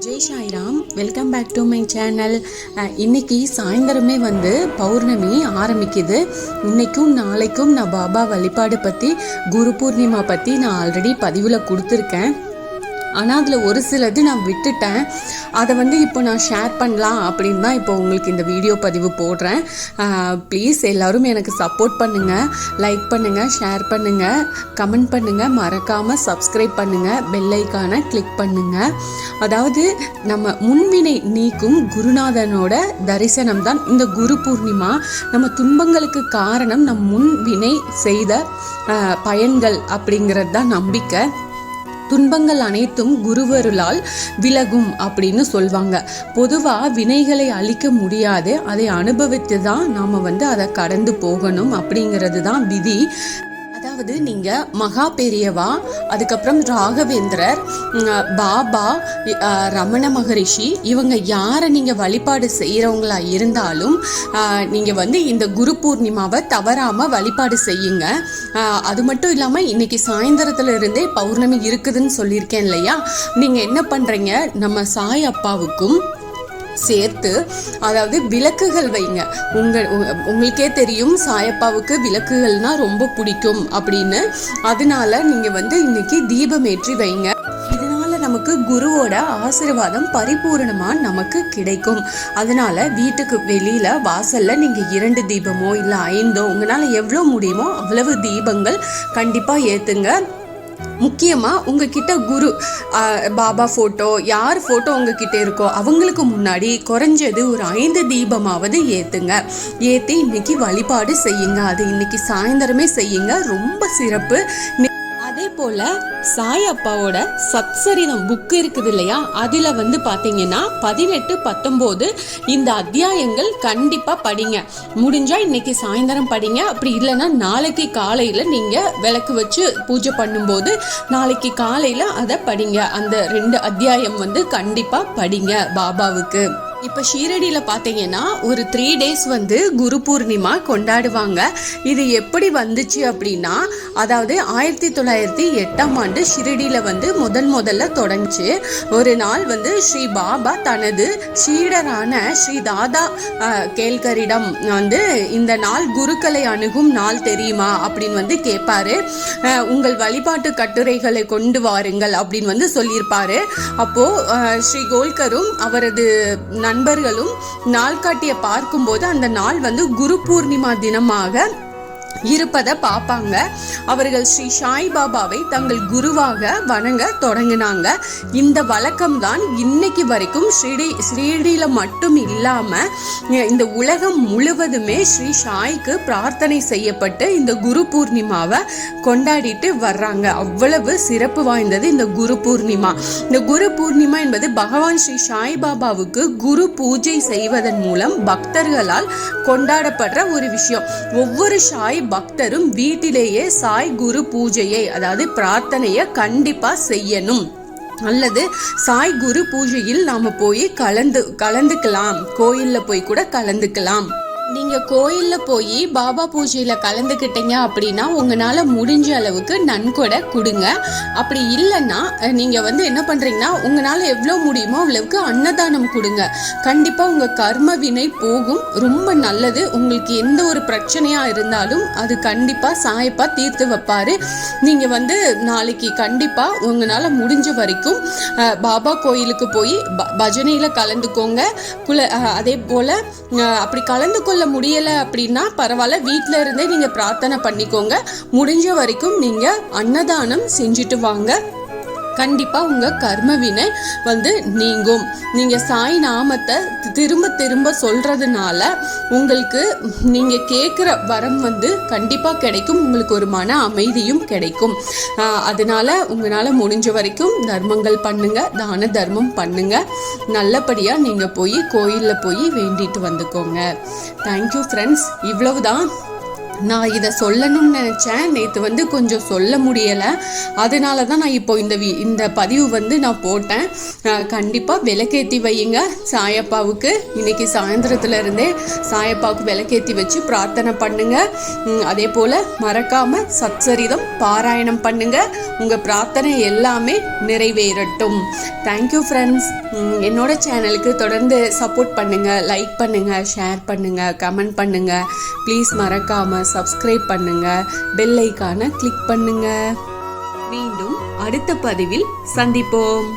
Jai Sairam, welcome back to my channel. இன்னைக்கு சாயந்தரமே பௌர்ணமி ஆரம்பிக்குது. இன்னைக்கும் நாளைக்கும் நான் பாபா வழிபாடு பற்றி, குரு பூர்ணிமா பற்றி நான் ஆல்ரெடி பதிவில் கொடுத்துருக்கேன். ஆனால் அதில் ஒரு சிலது நான் விட்டுட்டேன். அதை இப்போ நான் ஷேர் பண்ணலாம் அப்படின்னு தான் இப்போ உங்களுக்கு இந்த வீடியோ பதிவு போடுறேன். ப்ளீஸ் எல்லோரும் எனக்கு சப்போர்ட் பண்ணுங்கள், லைக் பண்ணுங்கள், ஷேர் பண்ணுங்கள், கமெண்ட் பண்ணுங்கள், மறக்காமல் சப்ஸ்கிரைப் பண்ணுங்கள், பெல் ஐக்கானை கிளிக் பண்ணுங்கள். அதாவது நம்ம முன்வினை நீக்கும் குருநாதனோட தரிசனம் தான் இந்த குரு பூர்ணிமா. நம்ம துன்பங்களுக்கு காரணம் நம் முன்வினை செய்த பயன்கள் அப்படிங்கிறது தான் நம்பிக்கை. துன்பங்கள் அனைத்தும் குருவருளால் விலகும் அப்படின்னு சொல்வாங்க. பொதுவாக வினைகளை அழிக்க முடியாது, அதை அனுபவித்து தான் நாம் அதை கடந்து போகணும் அப்படிங்கிறது தான் விதி. அதாவது நீங்கள் மகா பெரியவா, அதுக்கப்புறம் ராகவேந்திரர், பாபா, ரமண மகரிஷி, இவங்க யாரை நீங்கள் வழிபாடு செய்கிறவங்களா இருந்தாலும் நீங்கள் இந்த குரு பூர்ணிமாவை தவறாமல் வழிபாடு செய்யுங்க. அது மட்டும் இல்லாமல் இன்னைக்கு சாயந்தரத்துல இருந்தே பௌர்ணமி இருக்குதுன்னு சொல்லியிருக்கேன் இல்லையா? நீங்கள் என்ன பண்ணுறீங்க, நம்ம சாய் அப்பாவுக்கும் சேர்த்து அதாவது விளக்குகள் வைங்க. உங்களுக்கே தெரியும் சாயப்பாவுக்கு விளக்குகள்னா ரொம்ப பிடிக்கும் அப்படின்னு. அதனால நீங்க இன்னைக்கு தீபம் ஏற்றி வைங்க. இதனால நமக்கு குருவோட ஆசீர்வாதம் பரிபூர்ணமா நமக்கு கிடைக்கும். அதனால வீட்டுக்கு வெளியில வாசல்ல நீங்க 2 தீபமோ இல்ல 5 உங்களால எவ்வளவு முடியுமோ அவ்வளவு தீபங்கள் கண்டிப்பா ஏத்துங்க. முக்கியமாக உங்ககிட்ட குரு பாபா ஃபோட்டோ, யார் ஃபோட்டோ உங்ககிட்ட இருக்கோ அவங்களுக்கு முன்னாடி குறைஞ்சது ஒரு 5 தீபமாவது ஏற்றுங்க. ஏற்றி இன்னைக்கு வழிபாடு செய்யுங்க. அது இன்னைக்கு சாயந்தரமே செய்யுங்க, ரொம்ப சிறப்பு. அதே போல சாய் அப்பாவோட சத்சரிதம் புக் இருக்குது இல்லையா? அதில் பார்த்தீங்கன்னா 18, 19 இந்த அத்தியாயங்கள் கண்டிப்பாக படிங்க. முடிஞ்சா இன்னைக்கு சாயந்தரம் படிங்க. அப்படி இல்லைன்னா நாளைக்கு காலையில் நீங்கள் விளக்கு வச்சு பூஜை பண்ணும்போது நாளைக்கு காலையில் அதை படிங்க. அந்த 2 அத்தியாயம் கண்டிப்பாக படிங்க பாபாவுக்கு. இப்போ ஷீரடியில் பார்த்தீங்கன்னா ஒரு 3 days குரு பூர்ணிமா கொண்டாடுவாங்க. இது எப்படி வந்துச்சு அப்படின்னா, அதாவது 1908ஆம் ஆண்டு ஷிரடியில் முதல்ல தொடங்குச்சு. ஒரு நாள் ஸ்ரீ பாபா தனது சீடரான ஸ்ரீ தாதா கேல்கரிடம் இந்த நாள் குருக்களை அணுகும் நாள் தெரியுமா அப்படின்னு கேட்பாரு. உங்கள் வழிபாட்டு கட்டுரைகளை கொண்டு வாருங்கள் அப்படின்னு சொல்லியிருப்பாரு. அப்போ ஸ்ரீ கோல்கரும் அவரது நண்பர்களும் நாள்காட்டியை பார்க்கும்போது அந்த நாள் குரு பூர்ணிமா தினமாக இருப்பதை பார்ப்பாங்க. அவர்கள் ஸ்ரீ சாய் பாபாவை தங்கள் குருவாக வணங்க தொடங்கினாங்க. இந்த வழக்கம் தான் இன்னைக்கு வரைக்கும் ஸ்ரீடியில மட்டும் இல்லாம இந்த உலகம் முழுவதுமே ஸ்ரீ சாய்க்கு பிரார்த்தனை செய்யப்பட்டு இந்த குரு பூர்ணிமாவை கொண்டாடிட்டு வர்றாங்க. அவ்வளவு சிறப்பு வாய்ந்தது இந்த குரு பூர்ணிமா. இந்த குரு பூர்ணிமா என்பது பகவான் ஸ்ரீ சாய் பாபாவுக்கு குரு பூஜை செய்வதன் மூலம் பக்தர்களால் கொண்டாடப்படுற ஒரு விஷயம். ஒவ்வொரு சாய் பக்தரும் வீட்டிலேயே சாய் குரு பூஜையை, அதாவது பிரார்த்தனையை கண்டிப்பா செய்யணும். அல்லது சாய் குரு பூஜையில் நாம போய் கலந்துக்கலாம். கோயில்ல போய் கூட கலந்துக்கலாம். நீங்கள் கோயிலில் போய் பாபா பூஜையில் கலந்துக்கிட்டீங்க அப்படின்னா உங்களால் முடிஞ்ச அளவுக்கு நன்கொடை கொடுங்க. அப்படி இல்லைன்னா நீங்கள் என்ன பண்ணுறீங்கன்னா உங்களால் எவ்வளோ முடியுமோ அவ்வளவுக்கு அன்னதானம் கொடுங்க. கண்டிப்பாக உங்கள் கர்ம வினை போகும். ரொம்ப நல்லது. உங்களுக்கு எந்த ஒரு பிரச்சனையாக இருந்தாலும் அது கண்டிப்பாக சாயப்பா தீர்த்து வைப்பார். நீங்கள் நாளைக்கு கண்டிப்பாக உங்களால் முடிஞ்ச வரைக்கும் பாபா கோயிலுக்கு போய் பஜனையில் கலந்துக்கோங்க. அதே போல் அப்படி கலந்து கொள்ள முடியல அப்படின்னா பரவாயில்ல, வீட்டில இருந்தே நீங்க பிரார்த்தனை பண்ணிக்கோங்க. முடிஞ்ச வரைக்கும் நீங்க அன்னதானம் செஞ்சுட்டு வாங்க. கண்டிப்பா உங்க கர்ம வினை நீங்கும். நீங்க சாய் நாமத்தை திரும்ப திரும்ப சொல்றதுனால உங்களுக்கு நீங்க கேட்குற வரம் கண்டிப்பா கிடைக்கும். உங்களுக்கு ஒரு மன அமைதியும் கிடைக்கும். அதனால உங்களால முடிஞ்ச வரைக்கும் தர்மங்கள் பண்ணுங்க, தான தர்மம் பண்ணுங்க. நல்லபடியா நீங்க போய் கோயில்ல போய் வேண்டிட்டு வந்துக்கோங்க. Thank you friends. இவ்வளவுதான் நான் இதை சொல்லணும்னு நினச்சேன், நேற்று வந்து கொஞ்சம் சொல்ல முடியலை. அதனால தான் நான் இப்போ இந்த பதிவு வந்து நான் போட்டேன். கண்டிப்பாக விளக்கேற்றி வையுங்க சாயப்பாவுக்கு. இன்னைக்கு சாயந்தரத்துலேருந்தே சாயப்பாவுக்கு விளக்கேற்றி வச்சு பிரார்த்தனை பண்ணுங்க. அதே போல் மறக்காமல் சத்சரிதம் பாராயணம் பண்ணுங்க. உங்கள் பிரார்த்தனை எல்லாமே நிறைவேறட்டும். Thank you friends. என்னோட சேனலுக்கு தொடர்ந்து சப்போர்ட் பண்ணுங்கள், லைக் பண்ணுங்கள், ஷேர் பண்ணுங்கள், கமெண்ட் பண்ணுங்கள். ப்ளீஸ் மறக்காமல் சப்ஸ்கிரைப் பண்ணுங்கள், பெல் ஐக்கானை கிளிக் பண்ணுங்கள். மீண்டும் அடுத்த பதிவில் சந்திப்போம்.